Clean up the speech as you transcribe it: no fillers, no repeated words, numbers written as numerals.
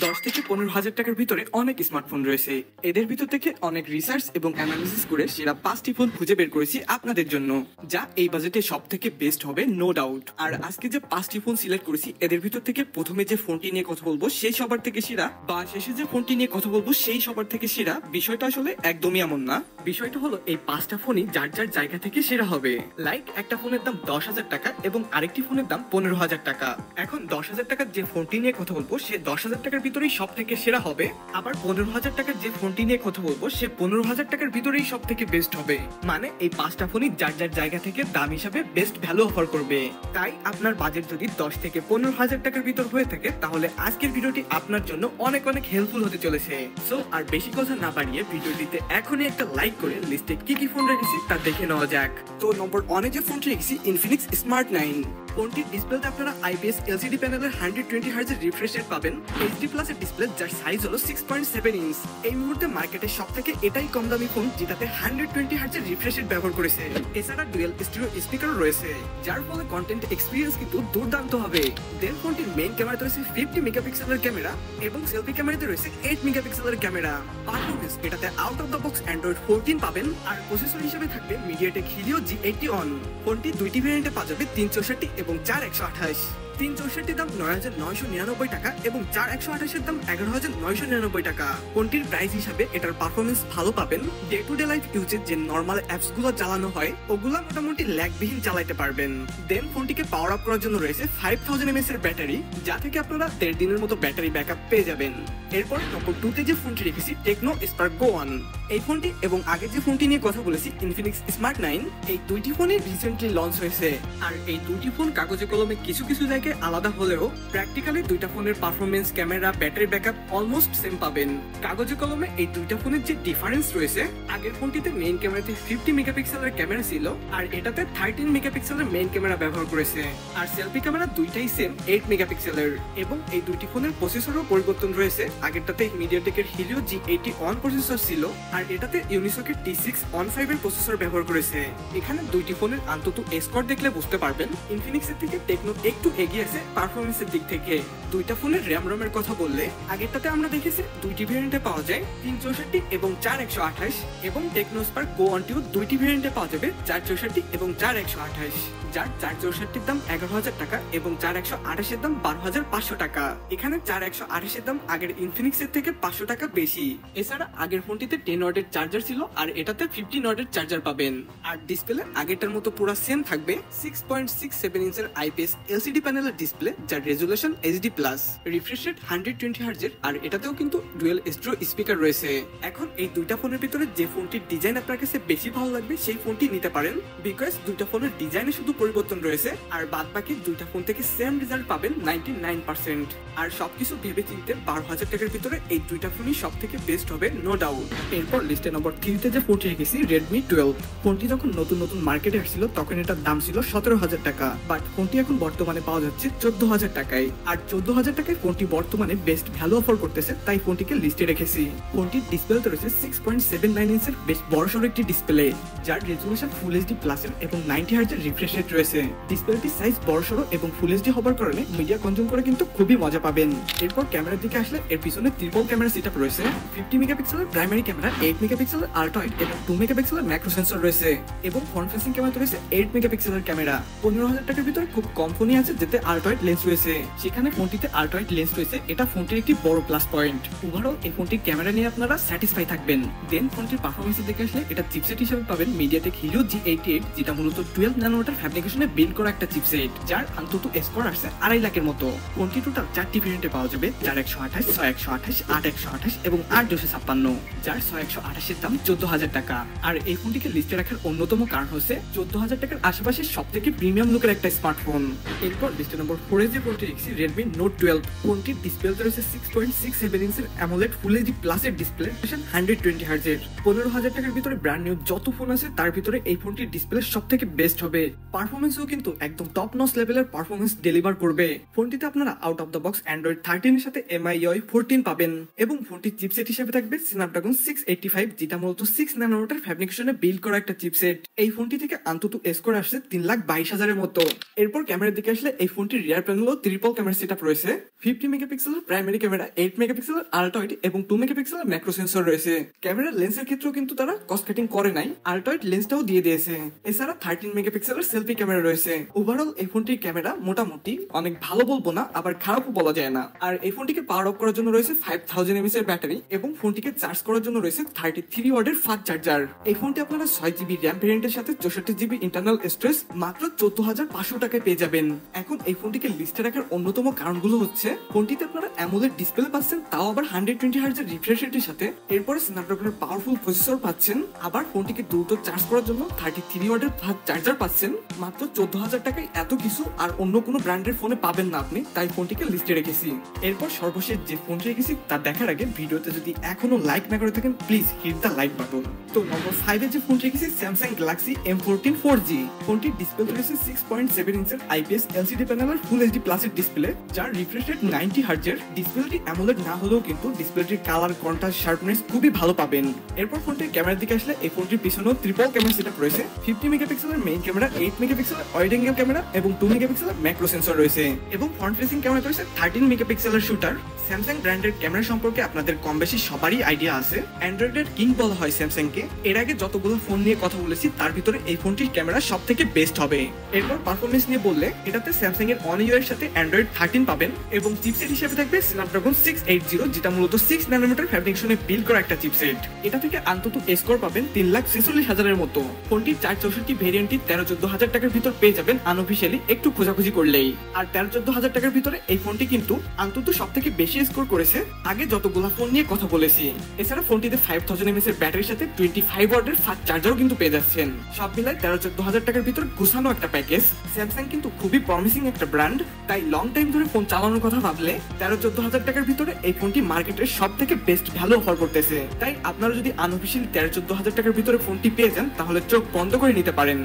10 থেকে 15 হাজার টাকার ভিতরে অনেক স্মার্টফোন রয়েছে। এদের ভিতর থেকে অনেক রিসার্চ এবং অ্যানালিসিস করে সেরা 5টি ফোন খুঁজে বের করেছি আপনাদের জন্য, যা এই বাজেটে সব থেকে বেস্ট হবে নো ডাউট। আর আজকে যে 5টি ফোন সিলেক্ট করেছি এদের ভিতর থেকে প্রথমে যে ফোনটি নিয়ে কথা বলবো সেই সবার থেকে সেরা, বা শেষে যে ফোনটি নিয়ে কথা বলবো সেই সবার থেকে সেরা, বিষয়টা আসলে একদমই এমন না। বিষয়টা হলো এই 5টা ফোনই যার যার জায়গা থেকে সেরা হবে। লাইক একটা ফোনের দাম 10,000 টাকা এবং আরেকটি ফোনের দাম 15,000 টাকা। এখন 10,000 টাকার যে ফোনটি নিয়ে কথা বলবো সে 10,000 টাকার ভিতরেই সব থেকে সেরা হবে। আবার 15,000 টাকার যে ফোনটি নিয়ে কথা বলবো সে 15,000 টাকার ভিতরেই সব থেকে বেস্ট হবে। মানে এই 5টা ফোনই যার যার জায়গা থেকে দাম হিসাবে বেস্ট ভ্যালু অফার করবে। তাই আপনার বাজেট যদি 10 থেকে 15,000 টাকার ভিতর হয়ে থাকে তাহলে আজকের ভিডিওটি আপনার জন্য অনেক অনেক হেল্পফুল হতে চলেছে। সো আর বেশি কথা না বাড়িয়ে ভিডিওটিতে এখনই একটা লাইক করে লিস্টে কি কি ফোন রেখেছি তা দেখে নেওয়া যাক। তো নম্বর 1 যে ফোনটি রেখেছি ইনফিনিক্স স্মার্ট 9। ফোনটির ডিসপ্লেতে আপনারা IPS LCD প্যানেলের 120 হার্জ রিফ্রেশ রেট পাবেন, HD প্লাস এর ডিসপ্লে যার সাইজ হলো 6.7 ইঞ্চ। এই মুহূর্তে মার্কেটে সব থেকে এটাই কম দামি ফোন যেটাতে 120 হার্জ রিফ্রেশ রেট ব্যবহার করেছে। এছাড়া ডুয়াল স্টিরিও স্পিকার রয়েছে, যার ফলে কন্টেন্ট এক্সপিরিয়েন্স কিন্তু দুর্দান্ত হবে। দেন ফোনটির মেইন ক্যামেরাতে রয়েছে 50 মেগাপিক্সেলের ক্যামেরা এবং সেলফি ক্যামেরাতে রয়েছে 8 মেগাপিক্সেলের ক্যামেরা। পারফরম্যান্স এটাতে out of the box Android 14 পাবেন, আর প্রসেসর হিসেবে থাকবে মিডিয়াটেক হিলিও G81। ফোনটি দুইটি ভেরিয়েন্টে পাওয়া যাবে, 364 এবং 4128। 364 দাম 9,999 টাকা এবং 4128 এর দাম 11,999 টাকা। ফোনটির প্রাইস হিসাবে এটার পারফরমেন্স ভালো পাবেন। ডে টু ডে লাইফ ইউজের যে নরমাল অ্যাপস গুলো চালানো হয় ওগুলা মোটামুটি ল্যাগবিহীন চালাতে পারবেন। দেন ফোনটিকে পাওয়ার আপ করার জন্য রয়েছে 5000 mAh এর ব্যাটারি, যা থেকে আপনারা 1.5 দিনের মতো ব্যাটারি ব্যাকআপ পেয়ে যাবেন। এরপর নম্বর 2 তে যে ফোনটি রেখেছি টেকনো স্পার্ক গো 1। এই ফোনটি এবং আগে যে ফোনটি নিয়ে কথা বলেছি ইনফিনিক্স স্মার্ট 9, এই দুইটি ফোনই রিসেন্টলি লঞ্চ হয়েছে। আর এই দুইটি ফোন কাগজে কলমে কিছু কিছু জায়গায় আলাদা হলেও প্র্যাকটিক্যালি দুইটা ফোনের performance, camera, battery backup almost same পাবেন। কাগজে কলমে এই দুইটা ফোনের যে ডিফারেন্স রয়েছে, আগের ফোনটিতে মেইন ক্যামেরাতে 50 মেগাপিক্সেলের ক্যামেরা ছিল আর এটাতে 13 মেগাপিক্সেলের মেইন ক্যামেরা ব্যবহার করেছে। আর সেলফি ক্যামেরা দুইটাই সেম 8 মেগাপিক্সেলের। এবং এই দুইটি ফোনের প্রসেসরও পরিবর্তন রয়েছে। আগেরটাতে মিডিয়াটেকের হিলিও G81 প্রসেসর ছিল আর এটাতে ইউনিসকের T615 এর প্রসেসর ব্যবহার করেছে। এখানে দুইটি ফোনের অন্তত স্কোর দেখলে বুঝতে পারবেন ইনফিনিক্সের থেকে টেকনো একটু এগিয়ে আছে পারফরমেন্সের দিক থেকে। দুইটা ফোনের র্যামের কথা বললে আগেরটাতে আমরা দেখেছি দুইটি ভেরিয়েন্টে পাওয়া যায়, 364 এবং 4128। এবং টেকনো স্পার্ক গো 1 দুইটি ভেরিয়েন্টে পাওয়া যাবে, 464 এবং 4128। যার 464 দাম 11,000 টাকা এবং 4128 এর দাম 12,500 টাকা। এখানে 4128 এর দাম আগের ইনফিনিক্সের থেকে 500 টাকা বেশি। এছাড়া আগের ফোনটিতে 10 ওয়াটের চার্জার ছিল আর এটাতে 15 ওয়াটের চার্জার পাবেন। আর ডিসপ্লে আগেরটার মতো পুরো সেম থাকবে, 6.67 ইঞ্চের IPS LCD প্যানেলের ডিসপ্লে যার resolution HD plus, refresh rate 120 হার্জের, আর এটাতেও কিন্তু ডুয়াল স্টিরিও স্পিকার রয়েছে। এখন এই দুইটা ফোনের ভিতরে যে ফোনটির ডিজাইন আপনার কাছে বেশি ভালো লাগবে সেই ফোনটি নিতে পারেন, বিকজ দুইটা ফোনের ডিজাইনে শুধু পরিবর্তন রয়েছে আর বাদ বাকি দুইটা ফোন থেকে সেম রেজাল্ট পাবেন 99%। আর সবকিছু ভেবে চিন্তে 12,000 টাকার ভিতরে এই দুইটা ফোনই সব থেকে বেস্ট হবে নো ডাউট। এরপর লিস্টে নম্বর 3 তে যে ফোনটি রেখেছি Redmi 12। ফোনটি যখন নতুন নতুন মার্কেটে আসছিল তখন এটার দাম ছিল 17,000 টাকা, বাট ফোনটি এখন বর্তমানে পাওয়া যাচ্ছে 14,000 টাকায়। আর 14,000 টাকায় ফোনটি বর্তমানে বেস্ট ভ্যালু অফার করতেছে, তাই ফোনটিকে লিস্টে রেখেছি। ফোনটির ডিসপ্লেতে রয়েছে 6.79 ইঞ্চের বেশ বড়সড় একটি ডিসপ্লে, যার রেজুলেশন ফুল HD প্লাস এবং 90 হার্জের রিফ্রেশ রেট রয়েছে। ডিসপ্লেটির সাইজ বড়সড় এবং ফুল HD হবার কারণে মিডিয়া কনজিউম করে কিন্তু খুবই মজা পাবেন। এরপর ক্যামেরার দিকে আসলে এর পিছনে ট্রিপল ক্যামেরা সেটআপ রয়েছে, 50 মেগাপিক্সেলের প্রাইমারি ক্যামেরা, 8 মেগাপিক্সেলের আল্ট্রা ওয়াইড এবং 2 মেগাপিক্সেলের ম্যাক্রো সেন্সর রয়েছে। এবং ফ্রন্ট ফেসিং ক্যামেরাতে রয়েছে 8 মেগাপিক্সেলের ক্যামেরা। 15,000 টাকার ভিতরে খুব কম ফোনই আছে যেতে আল্ট্রা ওয়াইড লেন্স রয়েছে, সেখানে ফোনটিতে আল্ট্রা ওয়াইড লেন্স রয়েছে, এটা ফোনটির একটি বড় প্লাস পয়েন্ট। ওভারঅল এই ফোনটির ক্যামেরা নিয়ে আপনারা স্যাটিসফাই থাকবেন। দেন ফোনটির পারফরমেন্সের দিকে আসলে এটা চিপসেট হিসেবে পাবেন মিডিয়াটেক হিলিও G88, যেটা মূলত 12 ন্যানোমিটার ফ্যাব্রিকেশনে বিল্ড করা একটা চিপসেট, যার অন্তত স্কোর আসছে 2.5 লাখের মতো। ফোনটি টোটাল 4টি ভেরিয়েন্টে পাওয়া যাবে, 4128, 6128, 8128 এবং 8256, যার 6128 এর দাম 14,000 টাকা। আর এই ফোনটিকে লিস্টে রাখার অন্যতম কারণ হচ্ছে 14,000 টাকার আশেপাশে সব থেকে প্রিমিয়াম লুকের একটা স্মার্টফোন। এরপর লিস্টে নম্বর 4 যে ফোনটি রেখেছি Redmi Note 12। ফোনটির ডিসপ্লেতে রয়েছে 6.67 ইঞ্চের AMOLED ফুল HD প্লাস এর ডিসপ্লে, 120 হার্জের। 15,000 টাকার ভিতরে ব্র্যান্ড নিউ যত ফোন আছে তার ভিতরে এই ফোনটির ডিসপ্লে সব থেকে বেস্ট হবে। পারফরমেন্সও কিন্তু একদম টপ নচ লেভেলের পারফরমেন্স ডেলিভার করবে। ফোনটিতে আপনারা out of the box Android 13 এর সাথে MIUI 14 পাবেন এবং ফোনটির চিপসেট হিসেবে থাকবে Snapdragon 685, যেটা মূলত 6 ন্যানোমিটার ফ্যাব্রিকেশনে বিল্ড করা একটা চিপসেট। এই ফোনটি থেকে অন্তত স্কোর আসছে 3,22,000 এর মতো। এরপর ক্যামেরার দিকে আসলে এই ফোনটির রিয়ার প্যানেলও ট্রিপল ক্যামেরা সেটআপ রয়েছে। 50 মেগাপিক্সেলের প্রাইমারি ক্যামেরা, 8 মেগাপিক্সেলের আল্ট্রা ওয়াইড এবং 2 মেগাপিক্সেলের ম্যাক্রো সেন্সর রয়েছে। ক্যামেরার লেন্সের ক্ষেত্রেও কিন্তু তারা কস্ট কাটিং করে নাই, আল্ট্রা ওয়াইড লেন্সটাও দিয়ে দিয়েছে। এছাড়া 13 মেগাপিক্সেলের সেলফি ক্যামেরা রয়েছে। ওভারঅল এই ফোনটির ক্যামেরা মোটামুটি অনেক ভালো বলবো না, আবার খারাপও বলা যায় না। আর এই ফোনটিকে পাওয়ার অফ করার জন্য রয়েছে 5000 mAh এর ব্যাটারি এবং ফোনটিকে চার্জ করার জন্য রয়েছে 33 ওয়াটের ফাস্ট চার্জার। এই ফোনটি আপনারা 6GB র্যাম ভেরিয়েন্টের সাথে 64GB ইন্টারনাল স্টোরেজ মাত্র 14,500 টাকায় পেয়ে যাবেন। এখন এই ফোনটিকে লিস্টে রাখার অন্যতম কারণগুলো হচ্ছে ফোনটিতে আপনারা অ্যামোলেড ডিসপ্লে পাচ্ছেন, তাও আবার 120 হার্জের রিফ্রেশ রেটের সাথে। এরপরে স্ন্যাপড্রাগনের পাওয়ারফুল প্রসেসর পাচ্ছেন, আবার ফোনটিকে দ্রুত চার্জ করার জন্য 33 ওয়াটের ফাস্ট চার্জার পাচ্ছেন। মাত্র 14,000 টাকায় এত কিছু আর অন্য কোনো ব্র্যান্ডের ফোনে পাবেন না আপনি, তাই ফোনটিকে লিস্টে রেখেছি। এরপর সর্বশেষ যে ফোনটি রেখেছি তা দেখার আগে ভিডিওতে যদি এখনো লাইক না করে থাকেন please hit the like button. তো নম্বর 5 এ যে ফোনটি রেখেছি স্যামসাং গ্যালাক্সি M14 4G। ফোনটির ডিসপ্লে রয়েছে 6.7 ইঞ্চের IPS LCD প্যানেলের ফুল HD প্লাস এর ডিসপ্লে, যার রিফ্রেশ রেট 90 হার্জের। ডিসপ্লেটি অ্যামোলেড না হলেও কিন্তু ডিসপ্লেটির কালার, কন্ট্রাস্ট, শার্পনেস খুবই ভালো পাবেন। এরপর ফোনটির ক্যামেরার দিকে আসলে এই ফোনটির পিছনেও ট্রিপল ক্যামেরা সেটআপ রয়েছে। 50 মেগাপিক্সেলের মেইন ক্যামেরা, 8 মেগাপিক্সেলের ওয়াইড অ্যাঙ্গেল ক্যামেরা এবং 2 মেগাপিক্সেলের ম্যাক্রো সেন্সর রয়েছে এবং ফ্রন্ট ফেসিং ক্যামেরা রয়েছে 13 মেগাপিক্সেলের শুটার। স্যামসাং ব্র্যান্ডের ক্যামেরা সম্পর্কে আপনাদের কম বেশি সবারই আইডিয়া আছে। অ্যান্ড্রয়েডের কিং বলা হয় স্যামসাংকে। এর আগে যতগুলো ফোন নিয়ে কথা বলেছি তার ভিতরে এই ফোনটির ক্যামেরা সব থেকে বেস্ট হবে। এরপর পারফরমেন্স নিয়ে বললে এটাতে স্যামসাং এর One UI এর সাথে অ্যান্ড্রয়েড 13 পাবেন এবং চিপসেট হিসেবে থাকবে স্ন্যাপড্রাগন 680, যেটা মূলত 6 ন্যানোমিটার ফ্যাব্রিকেশনে বিল্ড করা একটা চিপসেট। এটা থেকে অন্তত স্কোর পাবেন 3,46,000 এর মতো। ফোনটির 464 ভেরিয়েন্টটি 13-14 টাকার ভিতর পেয়ে যাবেন আনঅফিশিয়ালি একটু খোঁজাখুঁজি করলেই। আর 13-14 টাকার ভিতরে এই ফোনটি কিন্তু অন্তত সব থেকে বেশি স্কোর করেছে আগে যতগুলো ফোন নিয়ে কথা বলেছি। এছাড়া ফোনটিতে 5000 mAh এর ব্যাটারির সাথে 25 ওয়াটের ফাস্ট চার্জারও কিন্তু পেয়ে যাচ্ছেন। সব মিলায় 13-14 টাকার ভিতর গুছানো একটা প্যাকেজ। স্যামসাং কিন্তু খুবই প্রমিসিং একটা ব্র্যান্ড, তাই লং টাইম ধরে ফোন চালানোর কথা ভাবলে 13-14 টাকার ভিতরে এই ফোনটি মার্কেটের সব থেকে বেস্ট ভ্যালু অফার করতেছে। তাই আপনারা যদি আনঅফিশিয়ালি 13-14 টাকার ভিতরে ফোনটি পেয়ে যান তাহলে চোখ বন্ধ করে নিতে পারেন।